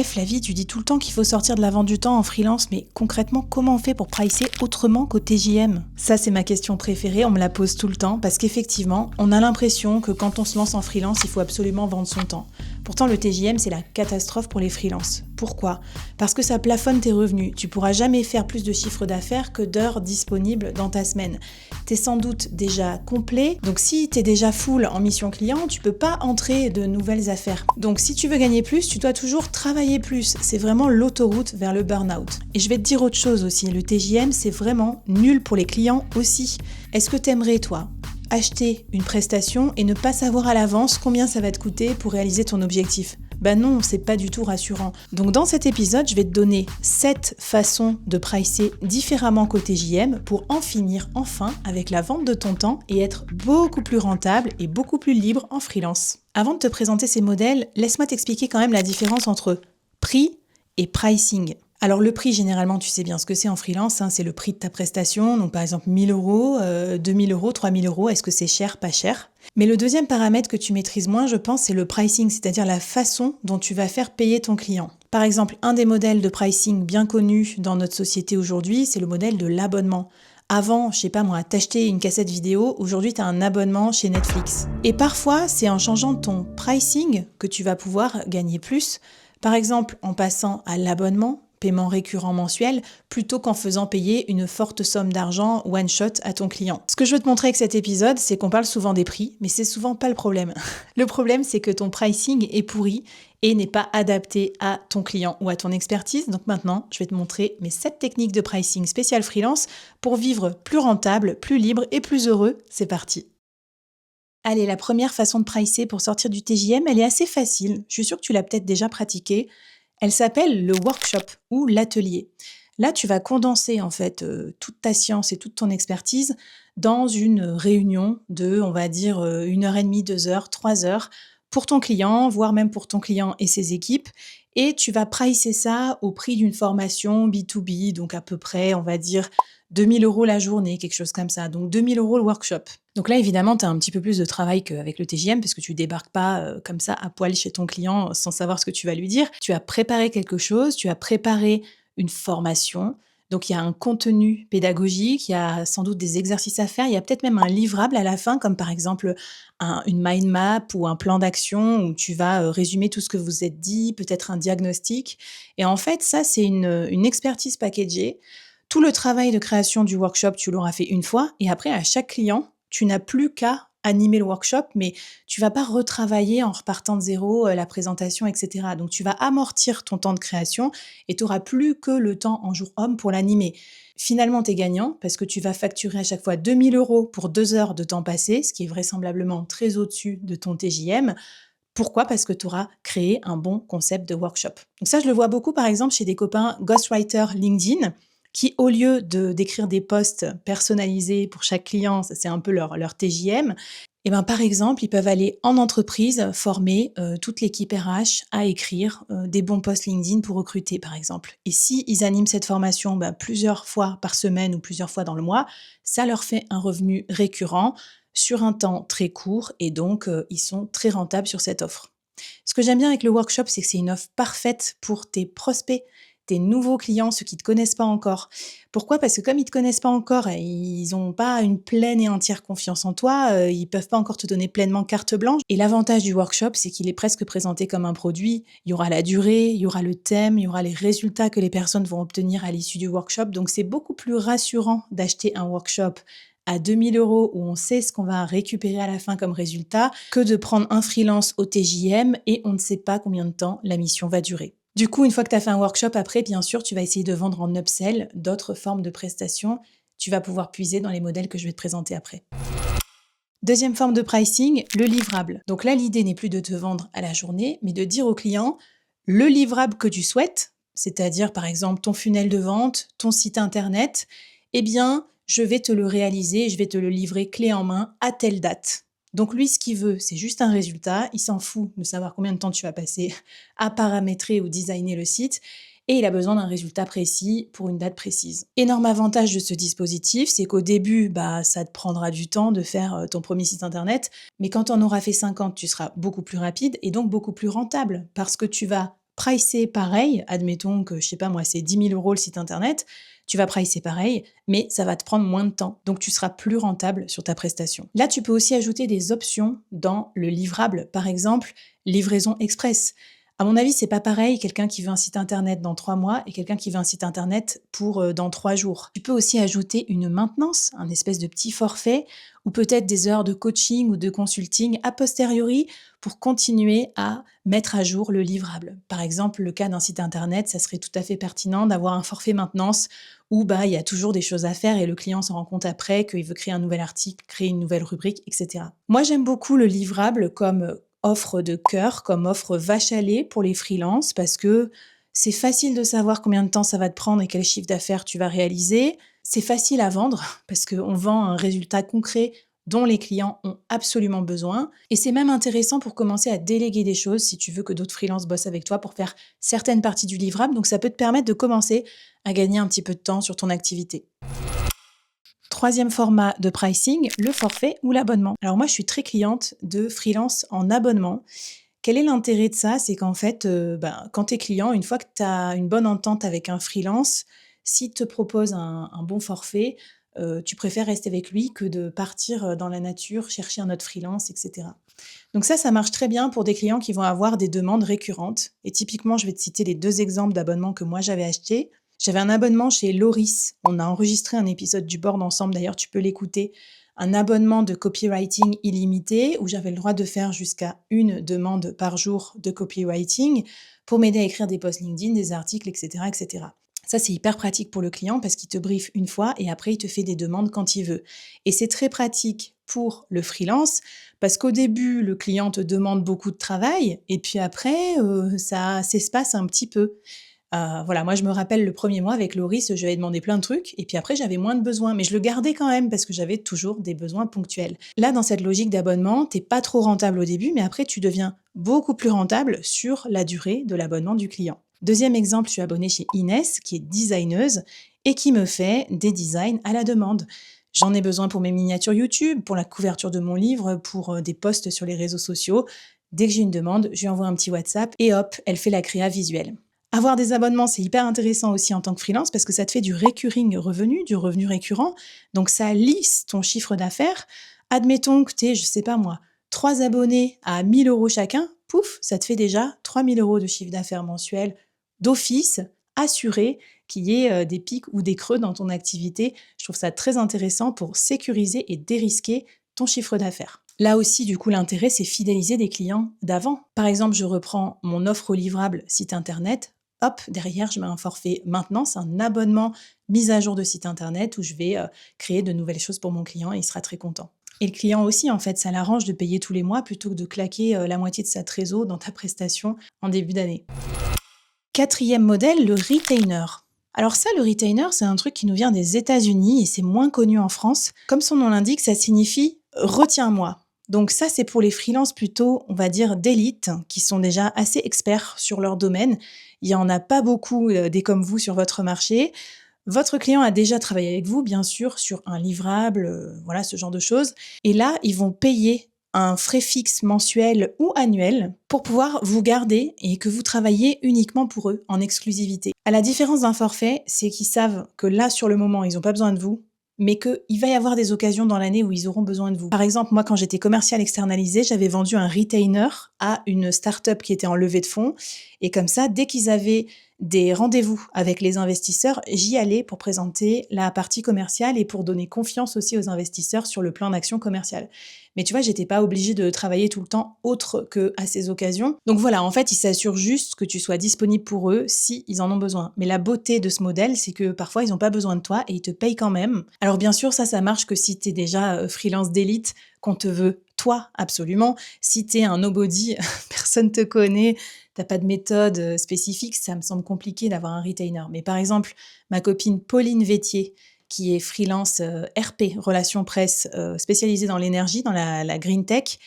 Flavie, tu dis tout le temps qu'il faut sortir de la vente du temps en freelance, mais concrètement, comment on fait pour pricer autrement qu'au TJM? Ça, c'est ma question préférée, on me la pose tout le temps, parce qu'effectivement, on a l'impression que quand on se lance en freelance, il faut absolument vendre son temps. Pourtant, le TJM, c'est la catastrophe pour les freelances. Pourquoi? Parce que ça plafonne tes revenus. Tu pourras jamais faire plus de chiffre d'affaires que d'heures disponibles dans ta semaine. T'es sans doute déjà complet, donc si t'es déjà full en mission client, tu peux pas entrer de nouvelles affaires. Donc si tu veux gagner plus, tu dois toujours travailler plus. C'est vraiment l'autoroute vers le burn-out. Et je vais te dire autre chose aussi, le TJM, c'est vraiment nul pour les clients aussi. Est-ce que t'aimerais, toi, acheter une prestation et ne pas savoir à l'avance combien ça va te coûter pour réaliser ton objectif? Ben non, c'est pas du tout rassurant. Donc dans cet épisode, je vais te donner 7 façons de pricer différemment qu'au TJM pour en finir enfin avec la vente de ton temps et être beaucoup plus rentable et beaucoup plus libre en freelance. Avant de te présenter ces modèles, laisse-moi t'expliquer quand même la différence entre prix et pricing. Alors le prix, généralement, tu sais bien ce que c'est en freelance, c'est le prix de ta prestation. Donc par exemple 1000 euros, 2000 euros, 3000 euros, est-ce que c'est cher, pas cher? Mais le deuxième paramètre que tu maîtrises moins, je pense, c'est le pricing, c'est-à-dire la façon dont tu vas faire payer ton client. Par exemple, un des modèles de pricing bien connus dans notre société aujourd'hui, c'est le modèle de l'abonnement. Avant, je sais pas moi, t'acheter une cassette vidéo, aujourd'hui t'as un abonnement chez Netflix. Et parfois, c'est en changeant ton pricing que tu vas pouvoir gagner plus. Par exemple, en passant à l'abonnement, paiement récurrent mensuel, plutôt qu'en faisant payer une forte somme d'argent one shot à ton client. Ce que je veux te montrer avec cet épisode, c'est qu'on parle souvent des prix, mais c'est souvent pas le problème. Le problème, c'est que ton pricing est pourri et n'est pas adapté à ton client ou à ton expertise. Donc maintenant, je vais te montrer mes 7 techniques de pricing spécial freelance pour vivre plus rentable, plus libre et plus heureux. C'est parti. Allez, la première façon de pricer pour sortir du TJM, elle est assez facile. Je suis sûre que tu l'as peut-être déjà pratiquée. Elle s'appelle le workshop ou l'atelier. Là, tu vas condenser en fait toute ta science et toute ton expertise dans une réunion de, on va dire, 1h30, 2 heures, 3 heures pour ton client, voire même pour ton client et ses équipes. Et tu vas pricer ça au prix d'une formation B2B, donc à peu près, on va dire, 2000 euros la journée, quelque chose comme ça. Donc 2000 euros le workshop. Donc là, évidemment, tu as un petit peu plus de travail qu'avec le TJM parce que tu débarques pas comme ça à poil chez ton client sans savoir ce que tu vas lui dire. Tu as préparé quelque chose, tu as préparé une formation. Donc il y a un contenu pédagogique, il y a sans doute des exercices à faire, il y a peut-être même un livrable à la fin, comme par exemple une mind map ou un plan d'action où tu vas résumer tout ce que vous êtes dit, peut-être un diagnostic. Et en fait, ça, c'est une expertise packagée. Tout le travail de création du workshop, tu l'auras fait une fois. Et après, à chaque client, tu n'as plus qu'à animer le workshop, mais tu vas pas retravailler en repartant de zéro la présentation, etc. Donc, tu vas amortir ton temps de création et tu n'auras plus que le temps en jour homme pour l'animer. Finalement, tu es gagnant parce que tu vas facturer à chaque fois 2000 euros pour 2 heures de temps passé, ce qui est vraisemblablement très au-dessus de ton TJM. Pourquoi? Parce que tu auras créé un bon concept de workshop. Donc ça, je le vois beaucoup, par exemple, chez des copains ghostwriter LinkedIn qui, au lieu d'écrire des posts personnalisés pour chaque client, ça c'est un peu leur TJM, et ben par exemple, ils peuvent aller en entreprise former toute l'équipe RH à écrire des bons posts LinkedIn pour recruter, par exemple. Et si ils animent cette formation plusieurs fois par semaine ou plusieurs fois dans le mois, ça leur fait un revenu récurrent sur un temps très court et donc ils sont très rentables sur cette offre. Ce que j'aime bien avec le workshop, c'est que c'est une offre parfaite pour tes prospects, tes nouveaux clients, ceux qui ne te connaissent pas encore. Pourquoi? Parce que comme ils ne te connaissent pas encore, ils n'ont pas une pleine et entière confiance en toi, ils ne peuvent pas encore te donner pleinement carte blanche. Et l'avantage du workshop, c'est qu'il est presque présenté comme un produit. Il y aura la durée, il y aura le thème, il y aura les résultats que les personnes vont obtenir à l'issue du workshop. Donc c'est beaucoup plus rassurant d'acheter un workshop à 2000 euros où on sait ce qu'on va récupérer à la fin comme résultat que de prendre un freelance au TJM et on ne sait pas combien de temps la mission va durer. Du coup, une fois que tu as fait un workshop, après, bien sûr, tu vas essayer de vendre en upsell d'autres formes de prestations. Tu vas pouvoir puiser dans les modèles que je vais te présenter après. Deuxième forme de pricing, le livrable. Donc là, l'idée n'est plus de te vendre à la journée, mais de dire au client le livrable que tu souhaites, c'est-à-dire par exemple ton funnel de vente, ton site internet, eh bien, je vais te le réaliser, je vais te le livrer clé en main à telle date. Donc lui, ce qu'il veut, c'est juste un résultat. Il s'en fout de savoir combien de temps tu vas passer à paramétrer ou designer le site. Et il a besoin d'un résultat précis pour une date précise. Énorme avantage de ce dispositif, c'est qu'au début, ça te prendra du temps de faire ton premier site internet. Mais quand on aura fait 50, tu seras beaucoup plus rapide et donc beaucoup plus rentable parce que tu vas pricer pareil, admettons que, je sais pas moi, c'est 10 000 € le site internet, tu vas pricer pareil, mais ça va te prendre moins de temps, donc tu seras plus rentable sur ta prestation. Là, tu peux aussi ajouter des options dans le livrable, par exemple, livraison express. À mon avis, c'est pas pareil quelqu'un qui veut un site internet dans 3 mois et quelqu'un qui veut un site internet pour dans 3 jours. Tu peux aussi ajouter une maintenance, un espèce de petit forfait, ou peut-être des heures de coaching ou de consulting a posteriori pour continuer à mettre à jour le livrable. Par exemple, le cas d'un site internet, ça serait tout à fait pertinent d'avoir un forfait maintenance où il y a toujours des choses à faire et le client s'en rend compte après qu'il veut créer un nouvel article, créer une nouvelle rubrique, etc. Moi, j'aime beaucoup le livrable comme offre de cœur, comme offre vache à lait pour les freelances parce que c'est facile de savoir combien de temps ça va te prendre et quel chiffre d'affaires tu vas réaliser. C'est facile à vendre parce qu'on vend un résultat concret dont les clients ont absolument besoin. Et c'est même intéressant pour commencer à déléguer des choses si tu veux que d'autres freelances bossent avec toi pour faire certaines parties du livrable. Donc ça peut te permettre de commencer à gagner un petit peu de temps sur ton activité. Troisième format de pricing, le forfait ou l'abonnement. Alors moi, je suis très cliente de freelance en abonnement. Quel est l'intérêt de ça? C'est qu'en fait, quand tu es client, une fois que tu as une bonne entente avec un freelance, s'il te propose un bon forfait, tu préfères rester avec lui que de partir dans la nature, chercher un autre freelance, etc. Donc ça marche très bien pour des clients qui vont avoir des demandes récurrentes. Et typiquement, je vais te citer les 2 exemples d'abonnements que moi j'avais achetés. J'avais un abonnement chez Loris. On a enregistré un épisode du board ensemble, d'ailleurs tu peux l'écouter. Un abonnement de copywriting illimité où j'avais le droit de faire jusqu'à 1 demande par jour de copywriting pour m'aider à écrire des posts LinkedIn, des articles, etc., etc. Ça, c'est hyper pratique pour le client parce qu'il te briefe une fois et après, il te fait des demandes quand il veut. Et c'est très pratique pour le freelance parce qu'au début, le client te demande beaucoup de travail et puis après, ça s'espace un petit peu. Voilà, moi je me rappelle le premier mois avec Loris, je lui avais demandé plein de trucs et puis après j'avais moins de besoins, mais je le gardais quand même parce que j'avais toujours des besoins ponctuels. Là, dans cette logique d'abonnement, t'es pas trop rentable au début, mais après tu deviens beaucoup plus rentable sur la durée de l'abonnement du client. Deuxième exemple, je suis abonnée chez Inès, qui est designeuse et qui me fait des designs à la demande. J'en ai besoin pour mes miniatures YouTube, pour la couverture de mon livre, pour des posts sur les réseaux sociaux. Dès que j'ai une demande, je lui envoie un petit WhatsApp et hop, elle fait la créa visuelle. Avoir des abonnements, c'est hyper intéressant aussi en tant que freelance parce que ça te fait du recurring revenu, du revenu récurrent. Donc ça lisse ton chiffre d'affaires. Admettons que tu es, je sais pas moi, 3 abonnés à 1 000 € chacun, pouf, ça te fait déjà 3 000 € de chiffre d'affaires mensuel d'office, assuré qu'il y ait des pics ou des creux dans ton activité. Je trouve ça très intéressant pour sécuriser et dérisquer ton chiffre d'affaires. Là aussi, du coup, l'intérêt, c'est fidéliser des clients d'avant. Par exemple, je reprends mon offre livrable site internet. Hop, derrière, je mets un forfait maintenance, un abonnement mise à jour de site internet où je vais créer de nouvelles choses pour mon client et il sera très content. Et le client aussi, en fait, ça l'arrange de payer tous les mois plutôt que de claquer la moitié de sa trésor dans ta prestation en début d'année. Quatrième modèle, le retainer. Alors ça, le retainer, c'est un truc qui nous vient des États-Unis et c'est moins connu en France. Comme son nom l'indique, ça signifie « retiens-moi ». Donc ça, c'est pour les freelances plutôt, on va dire, d'élite, qui sont déjà assez experts sur leur domaine. Il n'y en a pas beaucoup des comme vous sur votre marché. Votre client a déjà travaillé avec vous, bien sûr, sur un livrable, voilà, ce genre de choses. Et là, ils vont payer un frais fixe mensuel ou annuel pour pouvoir vous garder et que vous travaillez uniquement pour eux, en exclusivité. À la différence d'un forfait, c'est qu'ils savent que là, sur le moment, ils n'ont pas besoin de vous, mais qu'il va y avoir des occasions dans l'année où ils auront besoin de vous. Par exemple, moi, quand j'étais commercial externalisé, j'avais vendu un retainer à une start-up qui était en levée de fonds. Et comme ça, dès qu'ils avaient des rendez-vous avec les investisseurs, j'y allais pour présenter la partie commerciale et pour donner confiance aussi aux investisseurs sur le plan d'action commerciale. Mais tu vois, j'étais pas obligée de travailler tout le temps autre que à ces occasions. Donc voilà, en fait, ils s'assurent juste que tu sois disponible pour eux si ils en ont besoin. Mais la beauté de ce modèle, c'est que parfois, ils n'ont pas besoin de toi et ils te payent quand même. Alors bien sûr, ça marche que si tu es déjà freelance d'élite, qu'on te veut toi, absolument. Si tu es un nobody, personne te connaît, t'as pas de méthode spécifique, ça me semble compliqué d'avoir un retainer. Mais par exemple, ma copine Pauline Vétier, qui est freelance RP, relations presse, spécialisée dans l'énergie, dans la green tech,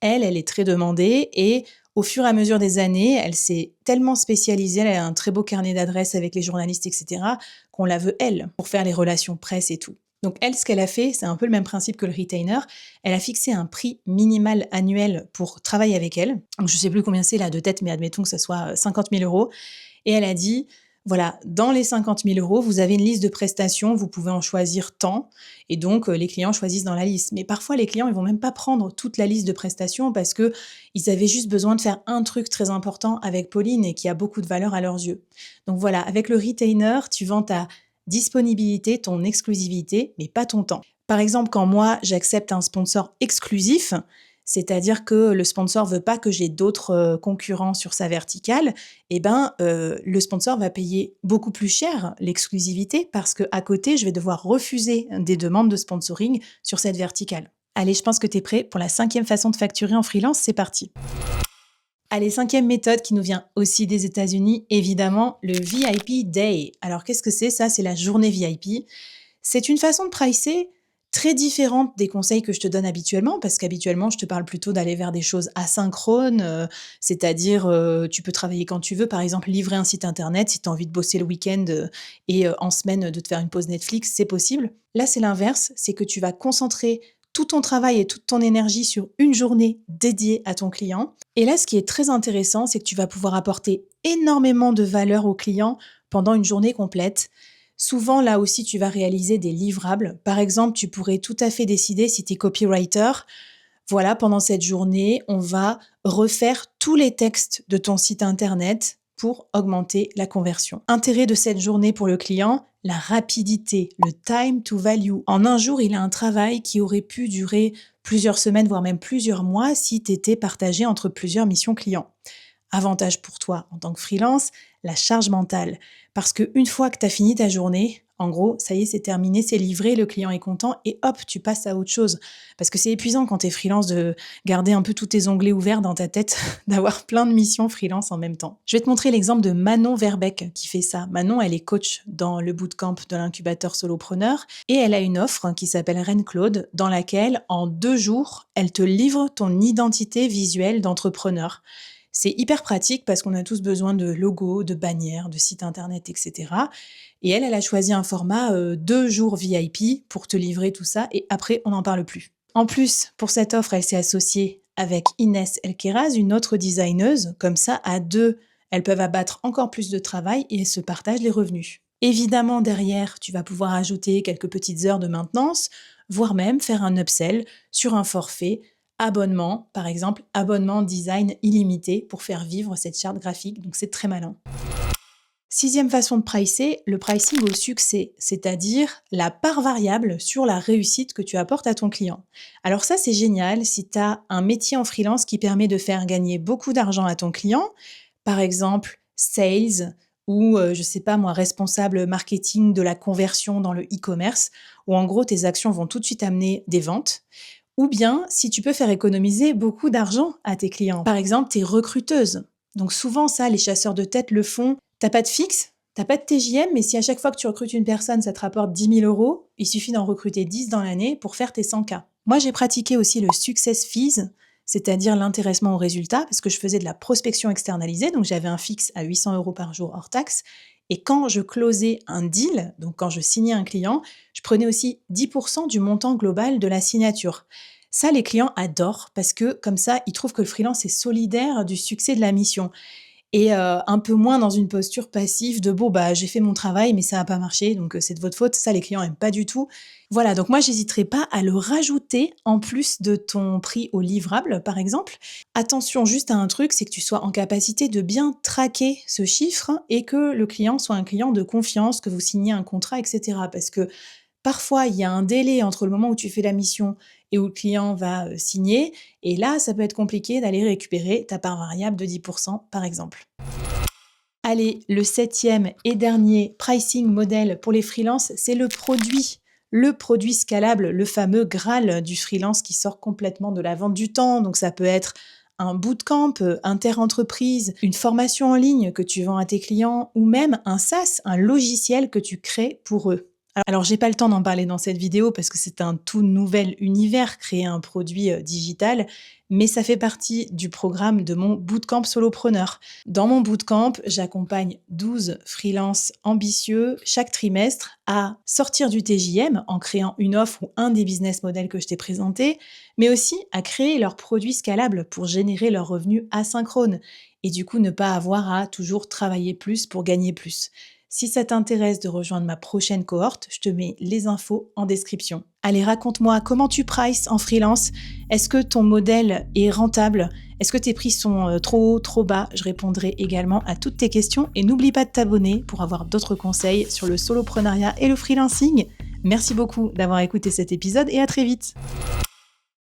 elle est très demandée et au fur et à mesure des années, elle s'est tellement spécialisée, elle a un très beau carnet d'adresses avec les journalistes, etc., qu'on la veut elle, pour faire les relations presse et tout. Donc elle, ce qu'elle a fait, c'est un peu le même principe que le retainer. Elle a fixé un prix minimal annuel pour travailler avec elle. Donc je sais plus combien c'est là de tête, mais admettons que ça soit 50 000 euros. Et elle a dit, voilà, dans les 50 000 euros, vous avez une liste de prestations, vous pouvez en choisir tant. Et donc les clients choisissent dans la liste. Mais parfois les clients, ils vont même pas prendre toute la liste de prestations parce que ils avaient juste besoin de faire un truc très important avec Pauline et qui a beaucoup de valeur à leurs yeux. Donc voilà, avec le retainer, tu vends ta disponibilité, ton exclusivité, mais pas ton temps. Par exemple, quand moi, j'accepte un sponsor exclusif, c'est-à-dire que le sponsor veut pas que j'ai d'autres concurrents sur sa verticale, le sponsor va payer beaucoup plus cher l'exclusivité parce qu'à côté, je vais devoir refuser des demandes de sponsoring sur cette verticale. Allez, je pense que tu es prêt pour la 5e façon de facturer en freelance, c'est parti. Allez, 5e méthode qui nous vient aussi des États-Unis, évidemment, le VIP Day. Alors, qu'est-ce que c'est ça? C'est la journée VIP. C'est une façon de pricer très différente des conseils que je te donne habituellement, parce qu'habituellement, je te parle plutôt d'aller vers des choses asynchrones, c'est-à-dire tu peux travailler quand tu veux, par exemple livrer un site internet, si tu as envie de bosser le week-end en semaine de te faire une pause Netflix, c'est possible. Là, c'est l'inverse, c'est que tu vas concentrer tout ton travail et toute ton énergie sur une journée dédiée à ton client. Et là, ce qui est très intéressant, c'est que tu vas pouvoir apporter énormément de valeur au client pendant une journée complète. Souvent, là aussi, tu vas réaliser des livrables. Par exemple, tu pourrais tout à fait décider, si tu es copywriter, voilà, pendant cette journée, on va refaire tous les textes de ton site internet pour augmenter la conversion. Intérêt de cette journée pour le client, la rapidité, le time to value. En un jour, il a un travail qui aurait pu durer plusieurs semaines, voire même plusieurs mois si tu étais partagé entre plusieurs missions clients. Avantage pour toi en tant que freelance, la charge mentale. Parce qu'une fois que tu as fini ta journée, en gros, ça y est, c'est terminé, c'est livré, le client est content et hop, tu passes à autre chose. Parce que c'est épuisant quand tu es freelance de garder un peu tous tes onglets ouverts dans ta tête, d'avoir plein de missions freelance en même temps. Je vais te montrer l'exemple de Manon Verbeek qui fait ça. Manon, elle est coach dans le bootcamp de l'incubateur Solopreneur et elle a une offre qui s'appelle Reine Claude dans laquelle, en 2 jours, elle te livre ton identité visuelle d'entrepreneur. C'est hyper pratique parce qu'on a tous besoin de logos, de bannières, de sites internet, etc. Et elle a choisi un format 2 jours VIP pour te livrer tout ça et après, on n'en parle plus. En plus, pour cette offre, elle s'est associée avec Inès Elkeraz, une autre designeuse. Comme ça, à 2, elles peuvent abattre encore plus de travail et elles se partagent les revenus. Évidemment, derrière, tu vas pouvoir ajouter quelques petites heures de maintenance, voire même faire un upsell sur un forfait abonnement, par exemple, abonnement design illimité pour faire vivre cette charte graphique, donc c'est très malin. 6e façon de pricer, le pricing au succès, c'est-à-dire la part variable sur la réussite que tu apportes à ton client. Alors ça, c'est génial si tu as un métier en freelance qui permet de faire gagner beaucoup d'argent à ton client, par exemple sales ou, je sais pas moi, responsable marketing de la conversion dans le e-commerce, où en gros tes actions vont tout de suite amener des ventes. Ou bien si tu peux faire économiser beaucoup d'argent à tes clients. Par exemple, tu es recruteuse. Donc souvent, ça, les chasseurs de tête le font. T'as pas de fixe, t'as pas de TJM, mais si à chaque fois que tu recrutes une personne, ça te rapporte 10 000 euros, il suffit d'en recruter 10 dans l'année pour faire tes 100 K. Moi, j'ai pratiqué aussi le success fees, c'est-à-dire l'intéressement au résultat, parce que je faisais de la prospection externalisée, donc j'avais un fixe à 800 euros par jour hors taxe. Et quand je closais un deal, donc quand je signais un client, je prenais aussi 10% du montant global de la signature. Ça, les clients adorent parce que comme ça, ils trouvent que le freelance est solidaire du succès de la mission et un peu moins dans une posture passive de bon bah j'ai fait mon travail mais ça n'a pas marché donc c'est de votre faute. Ça, les clients aiment pas du tout. Voilà, donc moi j'hésiterai pas à le rajouter en plus de ton prix au livrable par exemple. Attention juste à un truc, c'est que tu sois en capacité de bien traquer ce chiffre et que le client soit un client de confiance, que vous signiez un contrat, etc. Parce que parfois, il y a un délai entre le moment où tu fais la mission et où le client va signer. Et là, ça peut être compliqué d'aller récupérer ta part variable de 10%, par exemple. Allez, le 7e et dernier pricing modèle pour les freelances, c'est le produit. Le produit scalable, le fameux Graal du freelance qui sort complètement de la vente du temps. Donc ça peut être un bootcamp inter-entreprise, une formation en ligne que tu vends à tes clients ou même un SaaS, un logiciel que tu crées pour eux. Alors, j'ai pas le temps d'en parler dans cette vidéo parce que c'est un tout nouvel univers, créer un produit digital, mais ça fait partie du programme de mon bootcamp solopreneur. Dans mon bootcamp, j'accompagne 12 freelances ambitieux chaque trimestre à sortir du TJM en créant une offre ou un des business models que je t'ai présentés, mais aussi à créer leurs produits scalables pour générer leurs revenus asynchrones et du coup ne pas avoir à toujours travailler plus pour gagner plus. Si ça t'intéresse de rejoindre ma prochaine cohorte, je te mets les infos en description. Allez, raconte-moi comment tu prices en freelance. Est-ce que ton modèle est rentable? Est-ce que tes prix sont trop hauts, trop bas? Je répondrai également à toutes tes questions et n'oublie pas de t'abonner pour avoir d'autres conseils sur le soloprenariat et le freelancing. Merci beaucoup d'avoir écouté cet épisode et à très vite.